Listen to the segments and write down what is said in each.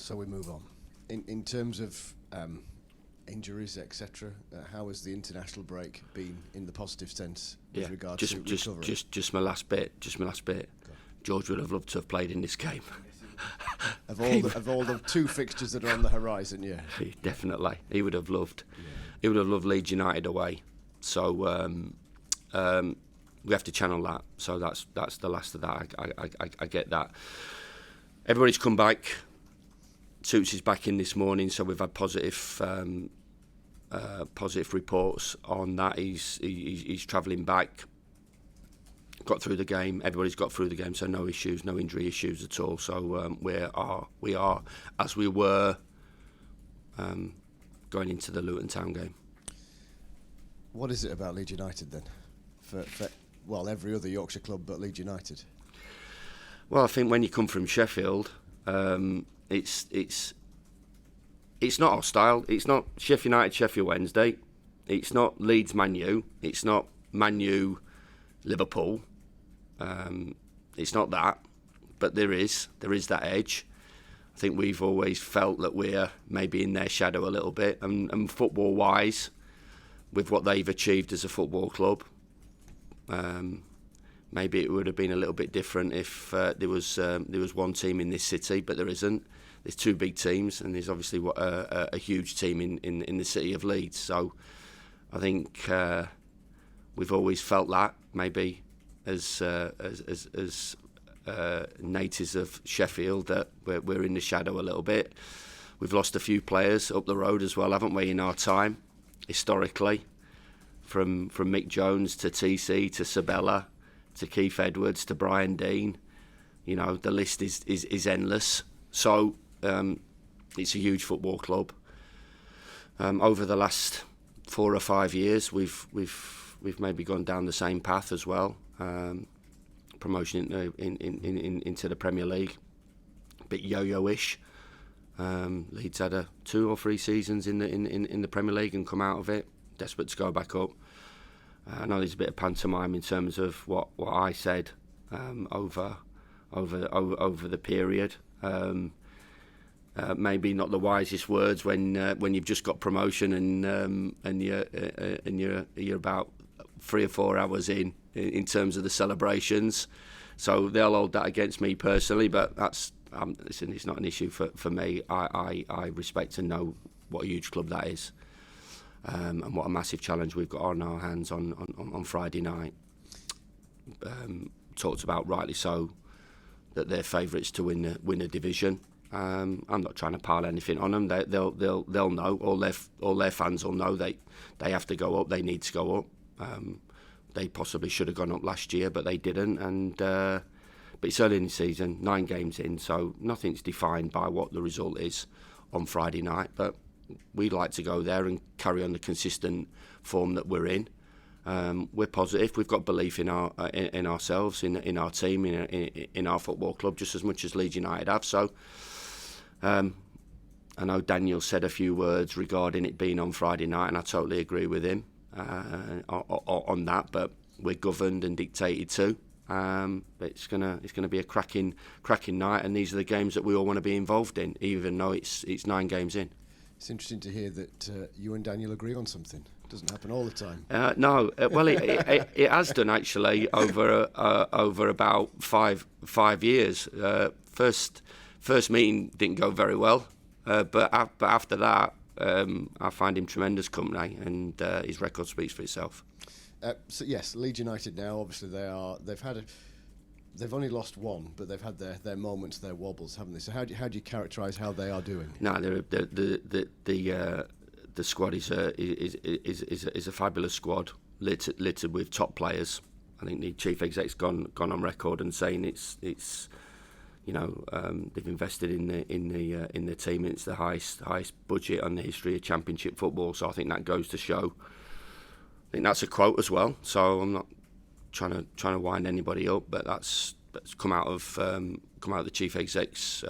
So we move on. In terms of injuries, etc., how has the international break been in the positive sense with regard to recovery? Just my last bit. George would have loved to have played in this game. Of all the two fixtures that are on the horizon, yeah. Definitely. He would have loved. Yeah. He would have loved Leeds United away. So we have to channel that. So that's the last of that. I get that. Everybody's come back. Toots is back in this morning, so we've had positive reports on that. He's travelling back. Got through the game. Everybody's got through the game, so no issues, no injury issues at all. So we are as we were going into the Luton Town game. What is it about Leeds United then? For every other Yorkshire club but Leeds United. Well, I think when you come from Sheffield, it's not our style. It's not Sheffield United, Sheffield Wednesday. It's not Leeds Man U. It's not Man U, Liverpool. It's not that, but there is that edge. I think we've always felt that we're maybe in their shadow a little bit, and football-wise, with what they've achieved as a football club, maybe it would have been a little bit different if there was one team in this city, but there isn't. There's two big teams, and there's obviously a huge team in the city of Leeds. So I think we've always felt that maybe as natives of Sheffield that we're in the shadow a little bit. We've lost a few players up the road as well, haven't we, in our time, historically, from Mick Jones to TC to Sabella to Keith Edwards to Brian Dean. You know, the list is endless. So it's a huge football club. Over the last 4 or 5 years, we've maybe gone down the same path as well. Promotion into the Premier League, a bit yo-yo-ish. Leeds had 2 or 3 seasons in the Premier League and come out of it, desperate to go back up. I know there's a bit of pantomime in terms of what I said over the period. Maybe not the wisest words when you've just got promotion and you're about 3 or 4 hours in terms of the celebrations. So they'll hold that against me personally, but that's listen, it's not an issue for me. I respect and know what a huge club that is, and what a massive challenge we've got on our hands on Friday night. Talked about, rightly so, that they're favourites to win the division. I'm not trying to pile anything on them. They'll know. All their fans will know they have to go up. They need to go up. They possibly should have gone up last year, but they didn't. But it's early in the season, 9 games in, so nothing's defined by what the result is on Friday night. But we'd like to go there and carry on the consistent form that we're in. We're positive. We've got belief in ourselves, in our team, in our football club, just as much as Leeds United have. So I know Daniel said a few words regarding it being on Friday night, and I totally agree with him on that. But we're governed and dictated to. It's gonna be a cracking night, and these are the games that we all want to be involved in, even though it's 9 games in. It's interesting to hear that you and Daniel agree on something. It doesn't happen all the time. No, well, it has done actually over about five years. First meeting didn't go very well, but after that, I find him tremendous company, and his record speaks for itself. So yes, Leeds United now. Obviously, they've only lost 1, but they've had their moments, their wobbles, haven't they? So how do you characterise how they are doing? No, the squad is a fabulous squad, littered with top players. I think the chief exec's gone on record and saying it's they've invested in the team. It's the highest budget on the history of Championship football. So I think that goes to show. I think that's a quote as well. So I'm not trying to wind anybody up, but that's come out of the chief exec's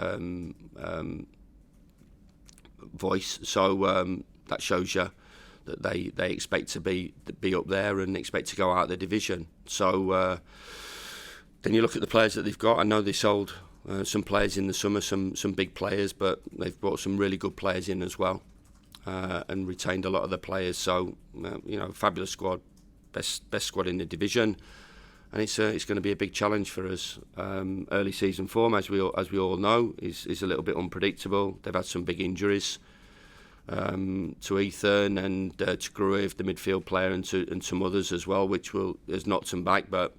voice. So that shows you that they expect to be up there and expect to go out of the division. So then you look at the players that they've got. I know they sold some players in the summer, some big players, but they've brought some really good players in as well, and retained a lot of the players. So fabulous squad, best squad in the division, and it's going to be a big challenge for us. Early season form, as we all know, is a little bit unpredictable. They've had some big injuries to Ethan and to Gruev, the midfield player, and some others as well, which has knocked them back. But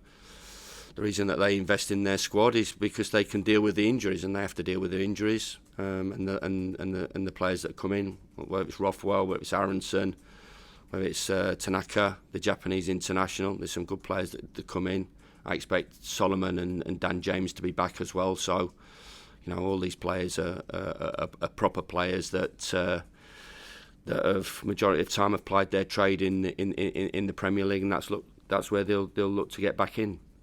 the reason that they invest in their squad is because they can deal with the injuries, and they have to deal with the injuries. And the players that come in, whether it's Rothwell, whether it's Aronson, whether it's Tanaka, the Japanese international. There's some good players that come in. I expect Solomon and Dan James to be back as well. So, all these players are proper players that have majority of time applied their trade in the Premier League, and that's where they'll look to get back in.